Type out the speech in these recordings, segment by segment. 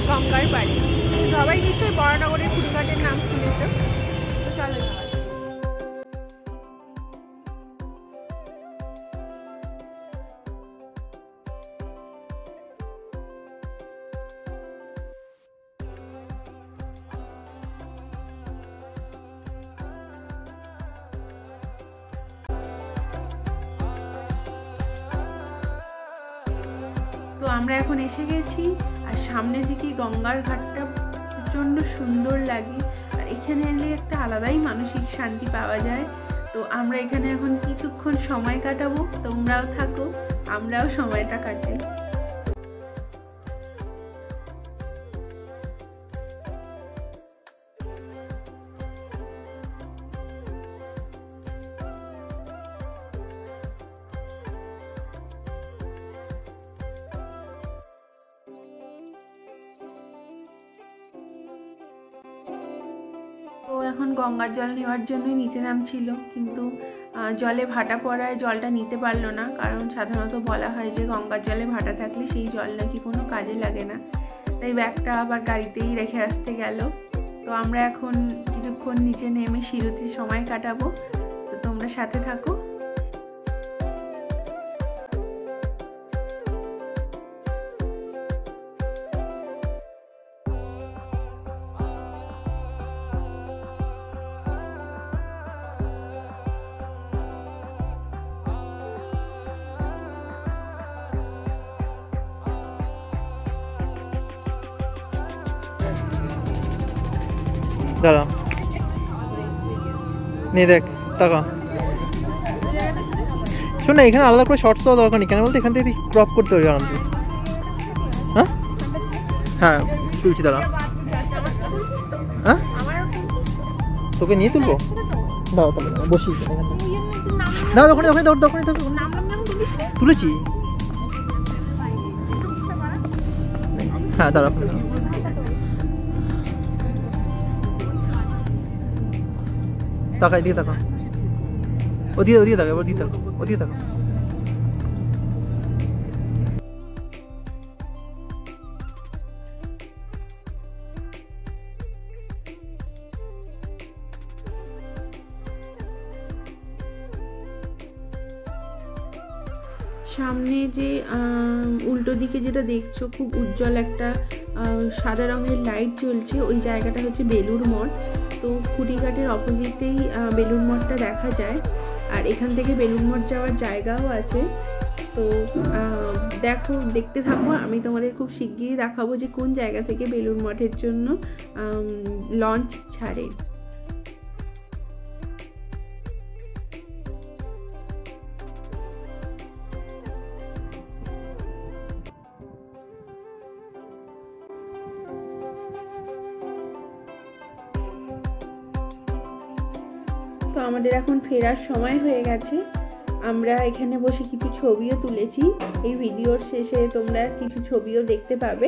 গঙ্গার পাড়ে। সবাই নিশ্চয়ই বরানগরের কুড়িঘাটের নাম শুনেছ। তো চলো যাওয়া যাক। তো আমরা এখন এসে গেছি, আর সামনে থেকে গঙ্গার ঘাটটা প্রচণ্ড সুন্দর লাগে, আর এখানে এলে একটা আলাদাই মানসিক শান্তি পাওয়া যায়। তো আমরা এখানে এখন কিছুক্ষণ সময় কাটাবো, তোমরাও থাকো, আমরাও সময়টা কাটাই। তো এখন গঙ্গার জল নেওয়ার জন্যই নিচে নামছিল, কিন্তু জলে ভাটা পড়ায় জলটা নিতে পারলো না, কারণ সাধারণত বলা হয় যে গঙ্গার জলে ভাটা থাকলে সেই জল নাকি কোনো কাজে লাগে না। তাই ব্যাগটা আবার গাড়িতেই রেখে আসতে গেল। তো আমরা এখন কিছুক্ষণ নিচে নেমে সিঁড়িতে সময় কাটাবো, তো তোমরা সাথে থাকো। দাঁড়া, নে দেখ, তাকা। শোন না, এখানে আলাদা করে শর্টস দেওয়া দরকার নেই, কেন বলতে এখান থেকে ক্রপ করতে হবে আরামসে। হ্যাঁ হ্যাঁ তুলছি, দাঁড়া। হ্যাঁ তোকে নিয়ে তুলবো, দাও তাহলে বসি। দাও দোকানে দোকানে দোকানে তুলেছি। হ্যাঁ দাঁড়া, তাকা, এদিকে তাকা, ওদিকে তাকা, ওদিকে তাকা। সামনে যে উল্টো দিকে যেটা দেখছো, খুব উজ্জ্বল একটা সাদা রঙের লাইট জ্বলছে, ওই জায়গাটা হচ্ছে বেলুড় মঠ। তো কুড়িঘাটের অপোজিটেই বেলুড় মঠটা দেখা যায়, আর এখান থেকে বেলুড় মঠ যাওয়ার জায়গাও আছে। তো দেখো, দেখতে থাকো, আমি তোমাদের খুব শিগগিরই দেখাবো যে কোন জায়গা থেকে বেলুড় মঠের জন্য লঞ্চ ছাড়ে। তো আমাদের এখন ফেরার সময় হয়ে গেছে, আমরা এখানে বসে কিছু ছবিও তুলেছি। এই ভিডিওর শেষে তোমরা কিছু ছবিও দেখতে পাবে,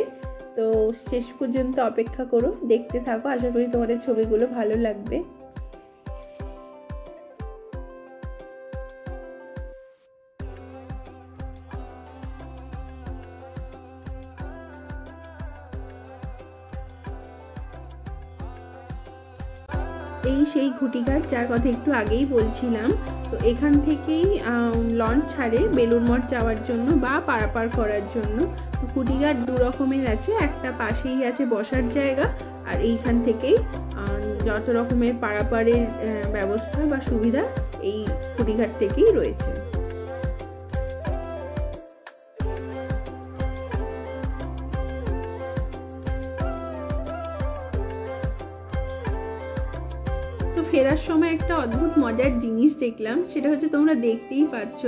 তো শেষ পর্যন্ত অপেক্ষা করো, দেখতে থাকো, আশা করি তোমাদের ছবিগুলো ভালো লাগবে। এই সেই ঘুটিঘাট যার কথা একটু আগেই বলছিলাম। তো এখান থেকেই লঞ্চ ছাড়ে বেলুড় মঠ যাওয়ার জন্য বা পারাপার করার জন্য। তো ঘুটিঘাট দু রকমের আছে, একটা পাশেই আছে বসার জায়গা, আর এইখান থেকেই যত রকমের পারাপারের ব্যবস্থা বা সুবিধা এই ঘুটিঘাট থেকেই রয়েছে। ফেরার সময় একটা অদ্ভুত মজার জিনিস দেখলাম, সেটা হচ্ছে তোমরা দেখতেই পাচ্ছ,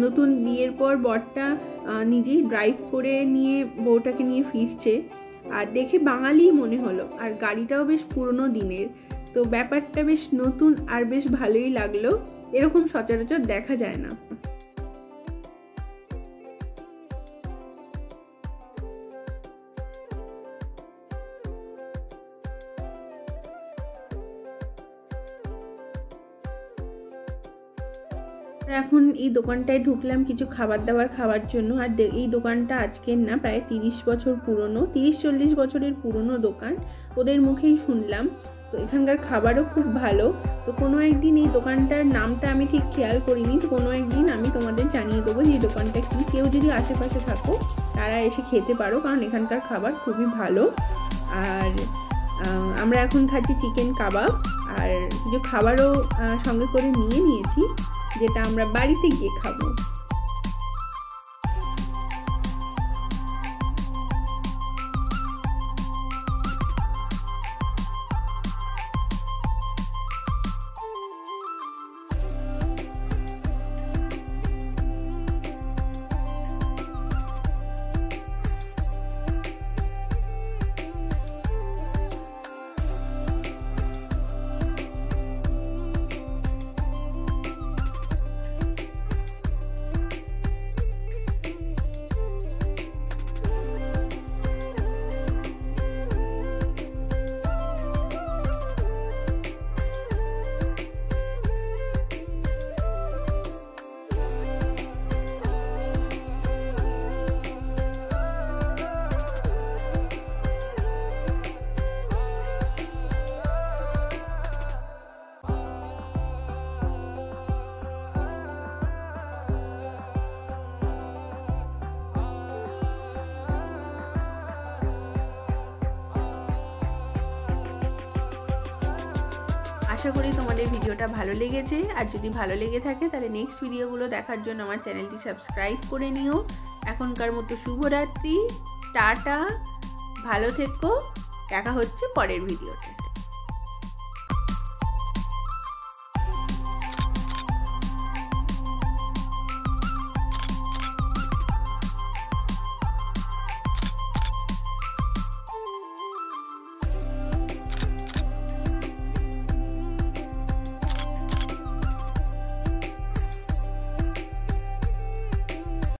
নতুন বিয়ের পর বরটা নিজেই ড্রাইভ করে নিয়ে বউটাকে নিয়ে ফিরছে, আর দেখে বাঙালি মনে হলো, আর গাড়িটাও বেশ পুরনো দিনের। তো ব্যাপারটা বেশ নতুন আর বেশ ভালোই লাগলো, এরকম সচরাচর দেখা যায় না। এখন এই দোকানটায় ঢুকলাম কিছু খাবার দাবার খাওয়ার জন্য। আর এই দোকানটা আজকের না, প্রায় 30 বছর পুরনো, 30-40 বছরের পুরনো দোকান, ওদের মুখেই শুনলাম। তো এখানকার খাবারও খুব ভালো। তো কোনো একদিন এই দোকানটার নামটা আমি ঠিক খেয়াল করিনি, তো কোনো একদিন আমি তোমাদের জানিয়ে দেবো যে এই দোকানটা কী। কেউ যদি আশেপাশে থাকো তারা এসে খেতে পারো, কারণ এখানকার খাবার খুবই ভালো। আর আমরা এখন খাচ্ছি চিকেন কাবাব, আর কিছু খাবারও সঙ্গে করে নিয়ে নিয়েছি, যেটা আমরা বাড়িতে গিয়ে খাবো। আশা করি তোমাদের ভিডিওটা ভালো লেগেছে। আর যদি ভালো লেগে থাকে তাহলে নেক্সট ভিডিওগুলো দেখার জন্য আমার চ্যানেলটি সাবস্ক্রাইব করে নিও। এখনকার মতো শুভরাত্রি, টাটা, ভালো থেকো, দেখা হচ্ছে পরের ভিডিওতে।